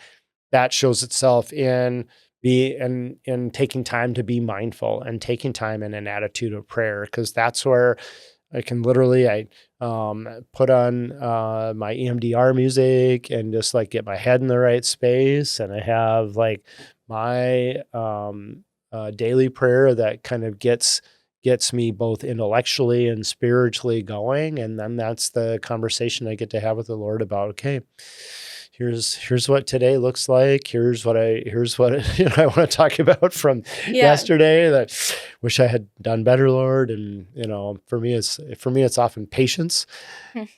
that shows itself in taking time to be mindful and taking time in an attitude of prayer, because that's where I can literally put on my EMDR music and just like get my head in the right space, and I have like my daily prayer that kind of gets me both intellectually and spiritually going, and then that's the conversation I get to have with the Lord about, okay, here's what today looks like. Here's what I want to talk about from yesterday that wish I had done better, Lord. And for me it's often patience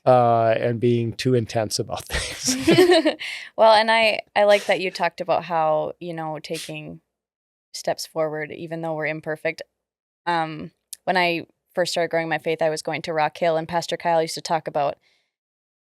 and being too intense about things. Well, and I like that you talked about how taking steps forward, even though we're imperfect. When I first started growing my faith, I was going to Rock Hill, and Pastor Kyle used to talk about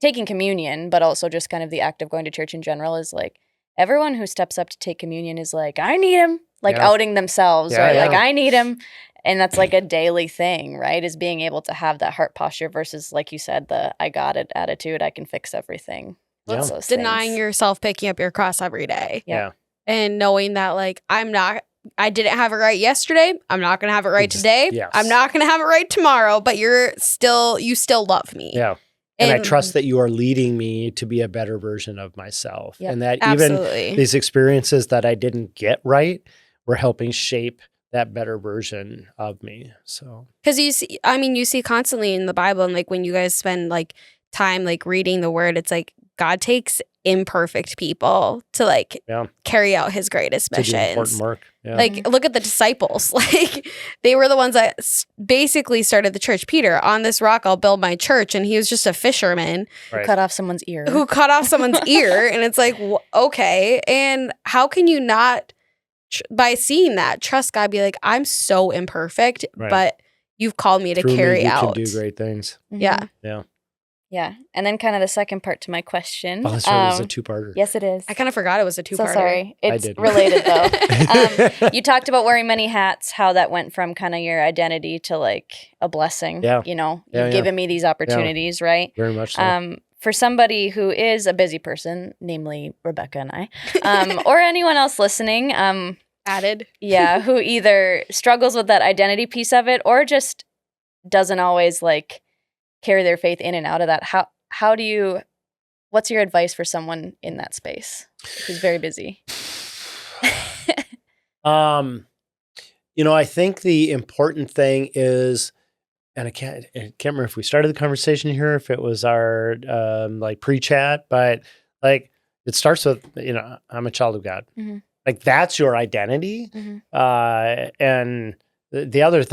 taking communion, but also just kind of the act of going to church in general is like everyone who steps up to take communion is like, I need him, like outing themselves, right? Like I need him. And that's like a daily thing, right? Is being able to have that heart posture versus, like you said, the I got it attitude. I can fix everything. Those denying things. yourself picking up your cross every day. Yeah. And knowing that like I didn't have it right yesterday. I'm not going to have it right today. Yes. I'm not going to have it right tomorrow, but you still love me. Yeah. And I trust that you are leading me to be a better version of myself. Yep. And that Absolutely. Even these experiences that I didn't get right were helping shape that better version of me. So, because you see constantly in the Bible, and like when you guys spend like time like reading the word, it's like God takes imperfect people to like carry out his greatest missions. Important work. Yeah. Like look at the disciples. Like they were the ones that basically started the church. Peter, on this rock I'll build my church, and he was just a fisherman who cut off someone's ear. And it's like, okay, and how can you not by seeing that trust God? Be like, I'm so imperfect, but you've called me to carry out. You can do great things. Yeah. Yeah. And then kind of the second part to my question. Oh, that's right. It was a two-parter. Yes, it is. I kind of forgot it was a two-parter. So sorry. It's related, though. You talked about wearing many hats, how that went from kind of your identity to like a blessing. Yeah. You've given me these opportunities, right? Very much so. For somebody who is a busy person, namely Rebecca and I, or anyone else listening, added. who either struggles with that identity piece of it or just doesn't always like carry their faith in and out of that. What's your advice for someone in that space who's very busy? I think the important thing is, and I can't remember if we started the conversation here, if it was our like pre-chat, but like it starts with, I'm a child of God. Mm-hmm. Like that's your identity. Mm-hmm. And the other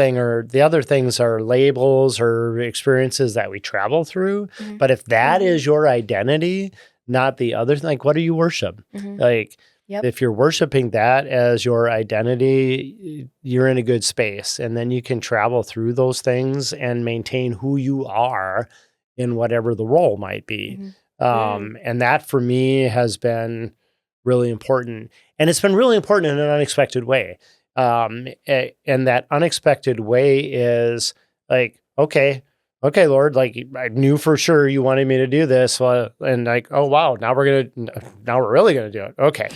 things are labels or experiences that we travel through. Mm-hmm. But if that is your identity, not the other thing, like what do you worship? Mm-hmm. Like if you're worshiping that as your identity, you're in a good space. And then you can travel through those things and maintain who you are in whatever the role might be. Mm-hmm. And that for me has been really important. And it's been really important in an unexpected way. And that unexpected way is like, okay, okay, Lord, like I knew for sure you wanted me to do this. And like, oh, wow, now we're really going to do it. Okay.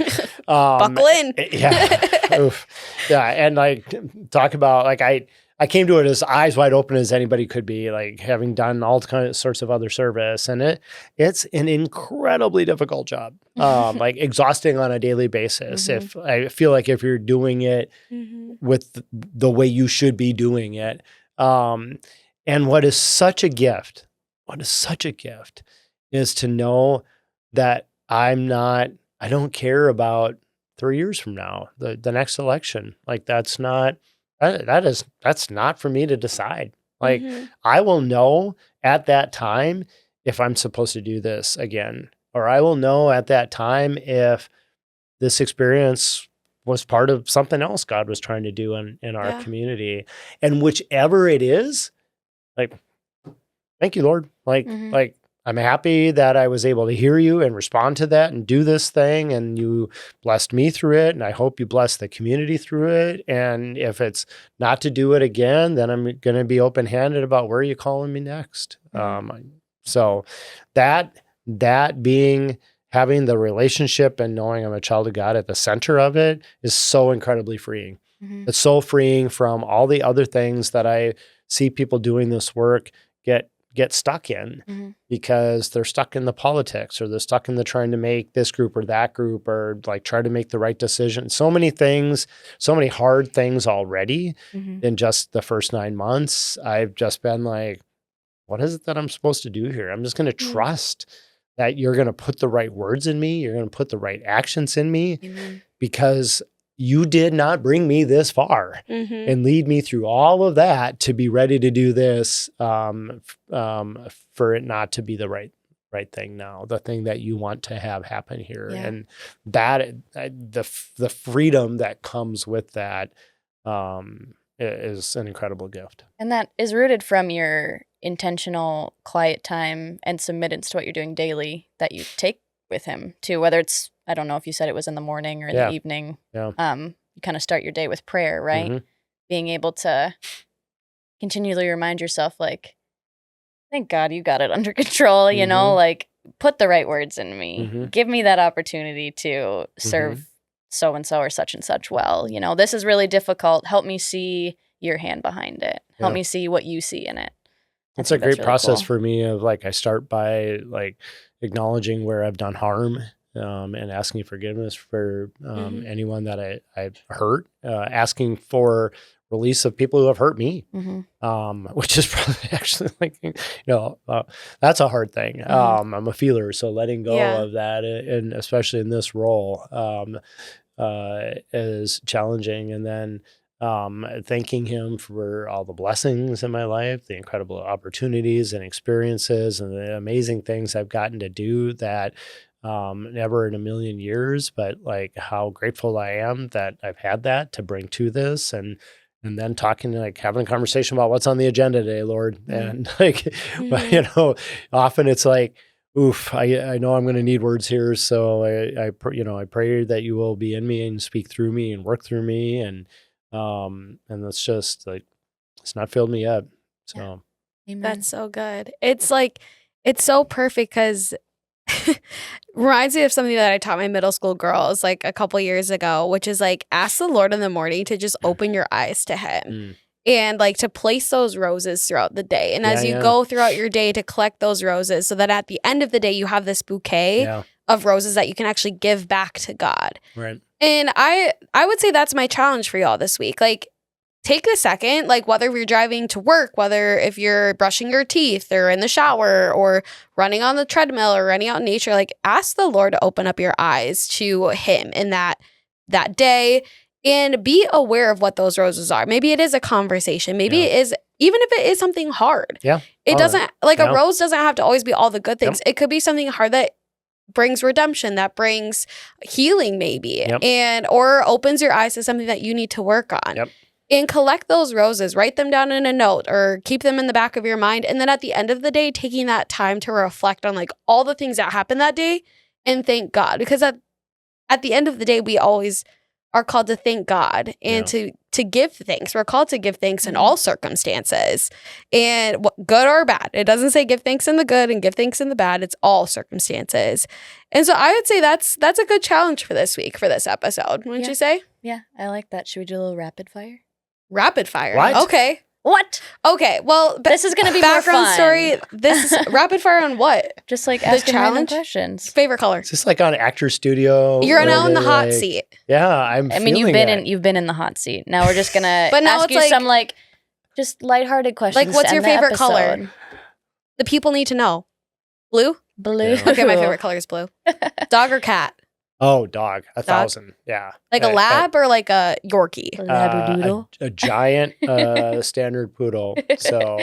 Buckle in. Yeah. Oof. Yeah. And like talk about like, I came to it as eyes wide open as anybody could be, like having done all kinds of sorts of other service. And it's an incredibly difficult job, like exhausting on a daily basis. If I feel like if you're doing it with the way you should be doing it. And what is such a gift is to know that I don't care about 3 years from now, the next election. Like that's not for me to decide. Like I will know at that time if I'm supposed to do this again, or I will know at that time if this experience was part of something else God was trying to do in our community. And whichever it is, like, thank you, Lord. Like I'm happy that I was able to hear you and respond to that and do this thing. And you blessed me through it. And I hope you bless the community through it. And if it's not to do it again, then I'm going to be open-handed about where you're calling me next. So that being, having the relationship and knowing I'm a child of God at the center of it is so incredibly freeing. It's so freeing from all the other things that I see people doing this work get stuck in because they're stuck in the politics, or they're stuck in the trying to make this group or that group, or like try to make the right decision. So many things, so many hard things already in just the first 9 months. I've just been like, what is it that I'm supposed to do here? I'm just going to trust that you're going to put the right words in me. You're going to put the right actions in me because you did not bring me this far and lead me through all of that to be ready to do this, for it not to be the right thing now, the thing that you want to have happen here. And that the freedom that comes with that is an incredible gift. And that is rooted from your intentional quiet time and submittance to what you're doing daily that you take with him too, whether it's, I don't know if you said it was in the morning or in the evening. You kind of start your day with prayer, right? Being able to continually remind yourself, like, thank God you got it under control, you know, like put the right words in me. Give me that opportunity to serve so-and-so or such and such well. You know, this is really difficult. Help me see your hand behind it. Help me see what you see in it. It's a great process for me of like, I start by like acknowledging where I've done harm, and asking forgiveness for anyone that I've hurt, asking for release of people who have hurt me, which is probably actually like, that's a hard thing. I'm a feeler, so letting go of that, and especially in this role, is challenging. And then thanking him for all the blessings in my life, the incredible opportunities and experiences and the amazing things I've gotten to do that never in a million years, but like how grateful I am that I've had that to bring to this. And then having a conversation about what's on the agenda today, Lord. And like, often it's like, oof, I know I'm going to need words here. So I pray that you will be in me and speak through me and work through me. And that's just like, it's not filled me up. So Amen. That's so good. It's like, it's so perfect because reminds me of something that I taught my middle school girls like a couple years ago, which is like, ask the Lord in the morning to just open your eyes to him. And like to place those roses throughout the day. And as you go throughout your day to collect those roses so that at the end of the day, you have this bouquet of roses that you can actually give back to God. Right. And I would say that's my challenge for y'all this week. Like, take a second, like whether you're driving to work, whether if you're brushing your teeth or in the shower or running on the treadmill or running out in nature, like ask the Lord to open up your eyes to him in that day. And be aware of what those roses are. Maybe it is a conversation. Maybe it is, even if it is something hard. Yeah. It doesn't, like a rose doesn't have to always be all the good things. It could be something hard that brings redemption, that brings healing maybe, or opens your eyes to something that you need to work on. And collect those roses, write them down in a note or keep them in the back of your mind. And then at the end of the day, taking that time to reflect on like all the things that happened that day and thank God. Because at the end of the day, we always are called to thank God and to give thanks. We're called to give thanks in all circumstances, and good or bad. It doesn't say give thanks in the good and give thanks in the bad. It's all circumstances. And so I would say that's a good challenge for this week, for this episode. Wouldn't you say? Yeah, I like that. Should we do a little rapid fire? Rapid fire. What? Okay. What? Okay. Well, This is going to be background more fun. story. This is rapid fire on what? Just like asking random challenge? questions. Favorite color. Is this like on Actor Studio? You're where now in the they, hot like- seat. Yeah, I'm. I mean, feeling you've been in the hot seat. Now we're just gonna But now ask it's you like- some like just lighthearted questions. Like, what's to your end the favorite color? episode. The people need to know. Blue? Blue. Yeah. Okay, my favorite color is blue. Dog or cat? Oh, dog. 1,000. Yeah. Like a lab or like a Yorkie? Labradoodle. A giant standard poodle. So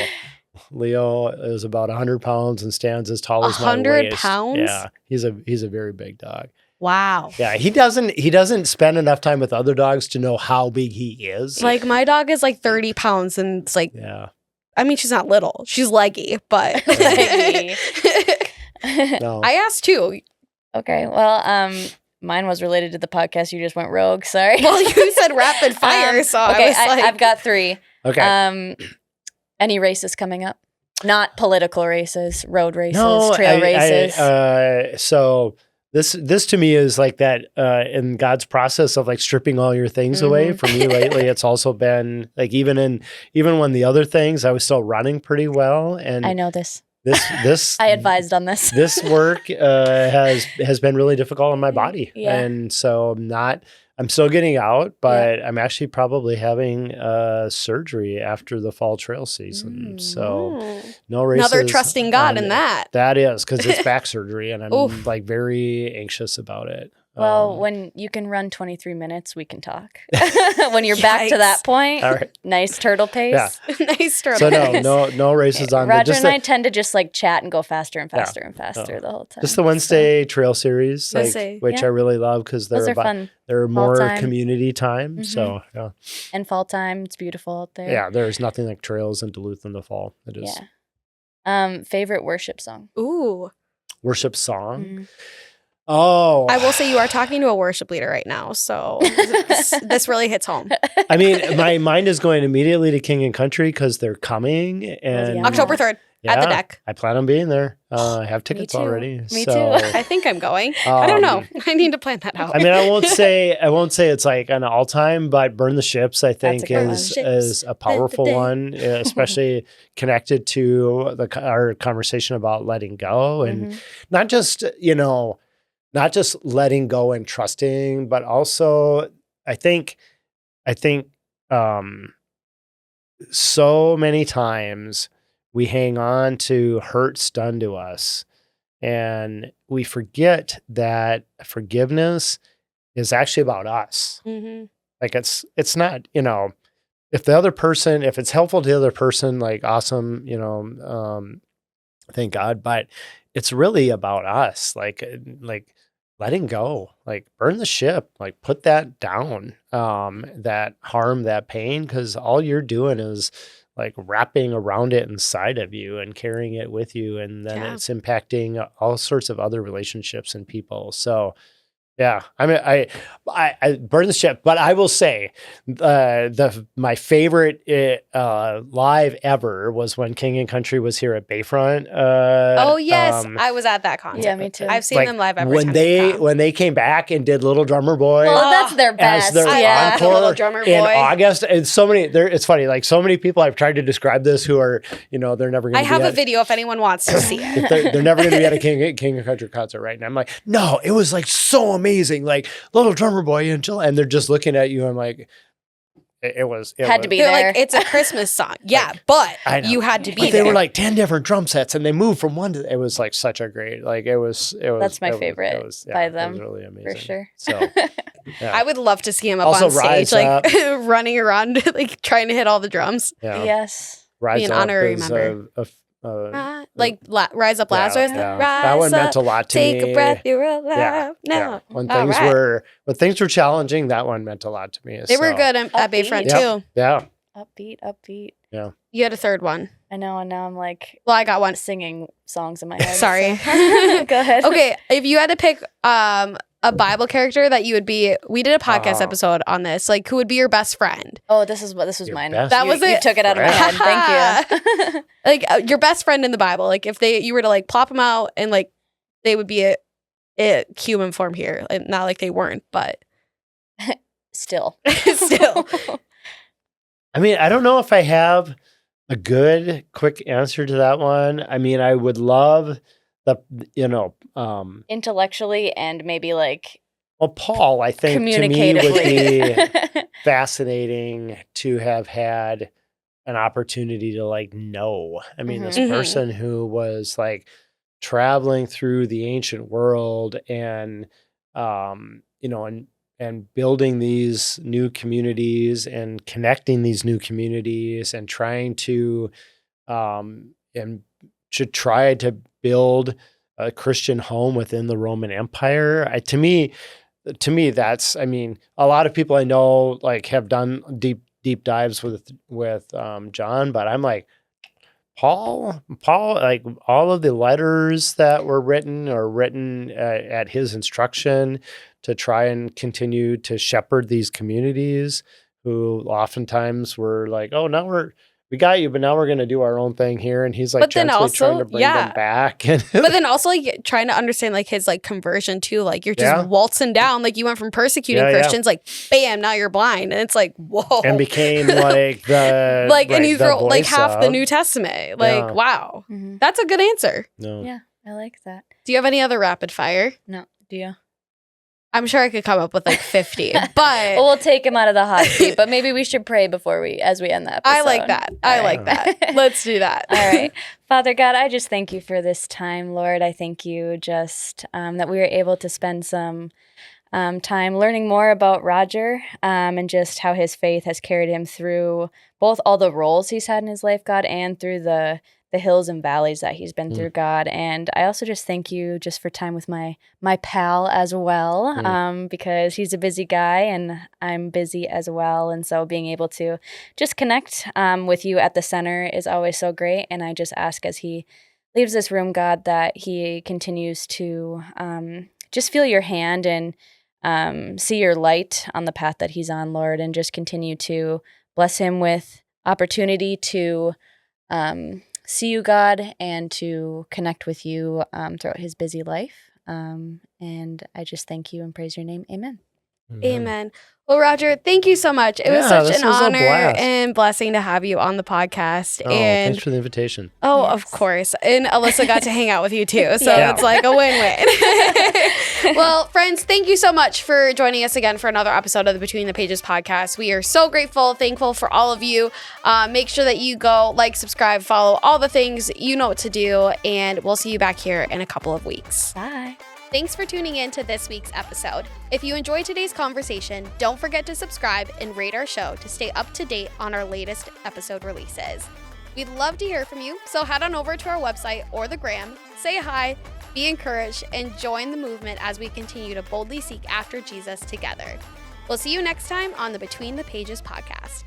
Leo is about 100 pounds and stands as tall as my 100 waist. pounds? Yeah, he's a very big dog. Wow. Yeah, he doesn't spend enough time with other dogs to know how big he is. Like my dog is like 30 pounds and it's like, Yeah. I mean, she's not little. She's leggy, but. Leggy. No. I asked too. Okay. Well, mine was related to the podcast. You just went rogue. Sorry. Well, you said rapid fire, so okay, I was like. I've got 3. Okay. Any races coming up? Not political races, road races, No, trail races. So this to me is like that in God's process of like stripping all your things away. For me lately, it's also been like even when the other things I was still running pretty well, and I know this. This I advised on this. this work has been really difficult on my body, Yeah. and so I'm still getting out, but I'm actually probably having surgery after the fall trail season. So no races. Another trusting God on in it. that. That is because it's back surgery, and I'm Oof. like very anxious about it. Well, when you can run 23 minutes, we can talk. When you're back to Yikes. that point, All right. nice turtle pace. Yeah. Nice turtle. So no races on Roger just and I tend to just like chat and go faster and faster and faster Oh. the whole time. just the Wednesday trail series, like, Wednesday, which yeah. I really love because Those are fun. they're more time. community time. Mhm. So yeah. And fall time, it's beautiful out there. Yeah, there's nothing like trails in Duluth in the fall. It is Favorite worship song? Ooh. worship song. Mm. Oh, I will say you are talking to a worship leader right now, so this really hits home. I mean, my mind is going immediately to King and Country because they're coming, and Yeah. October 3rd at the Yeah, deck. I plan on being there. I have tickets too. already. Me so, too. I think I'm going. I don't know. I need to plan that out. I mean, I won't say it's like an all time, but Burn the Ships, I think, a good one. is a powerful one, especially connected to our conversation about letting go and not just letting go and trusting, but also I think so many times we hang on to hurts done to us and we forget that forgiveness is actually about us. Mhm. Like it's not, if it's helpful to the other person, like awesome, thank God, but it's really about us, like letting go, like burn the ship, like put that down, that harm, that pain, because all you're doing is like wrapping around it inside of you and carrying it with you. And then Yeah. it's impacting all sorts of other relationships and people. So yeah, I mean, I burn the ship, but I will say my favorite live ever was when King and Country was here at Bayfront. Oh yes, I was at that concert. Yeah, me too. I've seen like, them live every when time they come. when they came back and did Little Drummer Boy. Well, that's their as best. their Yeah. The Little encore Drummer in Boy. August, and it's funny. Like so many people I've tried to describe this who are they're never going to. I have a video if anyone wants to see it. If they're never going to be at a King and Country concert, right? And I'm like, no, it was like so amazing, like Little Drummer Boy and they're just looking at you. I'm like, it was Had to be They're there. like, it's a Christmas song. Yeah, but I know. you had to be But they there. were like 10 different drum sets and they moved from one to, it was like such a great, like it was. That's my it was- favorite it was, by it was them, really amazing. for sure. So yeah. I would love to see him up Also, on stage, Rise like Up. running around, like trying to hit all the drums. yeah. Yes. Rise Be an Up honorary is member. yeah, Rise Up Lazarus. yeah. Rise That one up, meant a lot to take me. a breath, you're alive Yeah, now. yeah. When All things right. were challenging, that one meant a lot to me. They were so, good at Upbeat. Bayfront Yep. too. Yeah. Upbeat. You had a third one. I know, and now I'm like Well, I got one. singing songs in my head. Sorry. so- Go ahead. Okay, if you had to pick a Bible character that you would be. We did a podcast Oh. episode on this. Like, who would be your best friend? Oh, this was Your mine. best That was You it. took it out of my head. Thank you. Like your best friend in the Bible. Like if you were to like plop them out and like they would be a human form here. Like, not like they weren't, but Still. still. I mean, I don't know if I have a good, quick answer to that one. I mean, I would love Intellectually and maybe like well, Paul, I think to me would communicatively. be fascinating to have had an opportunity to like know. I mean, this Mhm. person who was like traveling through the ancient world and and building these new communities and connecting these new communities and trying to try to build a Christian home within the Roman Empire. To me, that's, I mean, a lot of people I know like have done deep dives with John, but I'm like, Paul, like all of the letters that were written at his instruction to try and continue to shepherd these communities who oftentimes were like, oh, now we got you, but now we're going to do our own thing here. And he's like But then gently also, trying to bring them back. And But then also like trying to understand like his like conversion too. Like you're just waltzing down. Like you went from persecuting Christians, like bam, now you're blind. And it's like, whoa. and became like the and you the throw like voice half the of- New Testament. Like, Yeah. wow. Mhm. That's a good answer. No. Yeah, I like that. Do you have any other rapid fire? No, do you? I'm sure I could come up with like 50, but Well, we'll take him out of the hot seat, but maybe we should pray as we end the episode. I like that. I like that. Let's do that. All right. Father God, I just thank you for this time, Lord. I thank you just that we were able to spend some time learning more about Roger and just how his faith has carried him through both all the roles he's had in his life, God, and through the hills and valleys that he's been through, God. And I also just thank you just for time with my pal as well, because he's a busy guy and I'm busy as well. And so being able to just connect with you at the center is always so great. And I just ask as he leaves this room, God, that he continues to just feel your hand and see your light on the path that he's on, Lord, and just continue to bless him with opportunity to see you, God, and to connect with you throughout his busy life. And I just thank you and praise your name. Amen. Amen. Well, Roger, thank you so much. It was Yeah, such this an was a honor blast. and blessing to have you on the podcast. Oh, and thanks for the invitation. oh, Yes. of course. And Alyssa got to hang out with you too. So Yeah. it's like a win-win. Well, friends, thank you so much for joining us again for another episode of the Between the Pages podcast. We are so grateful, thankful for all of you. Make sure that you go like, subscribe, follow, all the things. You know what to do. And we'll see you back here in a couple of weeks. Bye. Thanks for tuning in to this week's episode. If you enjoyed today's conversation, don't forget to subscribe and rate our show to stay up to date on our latest episode releases. We'd love to hear from you, so head on over to our website or the gram, say hi, be encouraged, and join the movement as we continue to boldly seek after Jesus together. We'll see you next time on the Between the Pages podcast.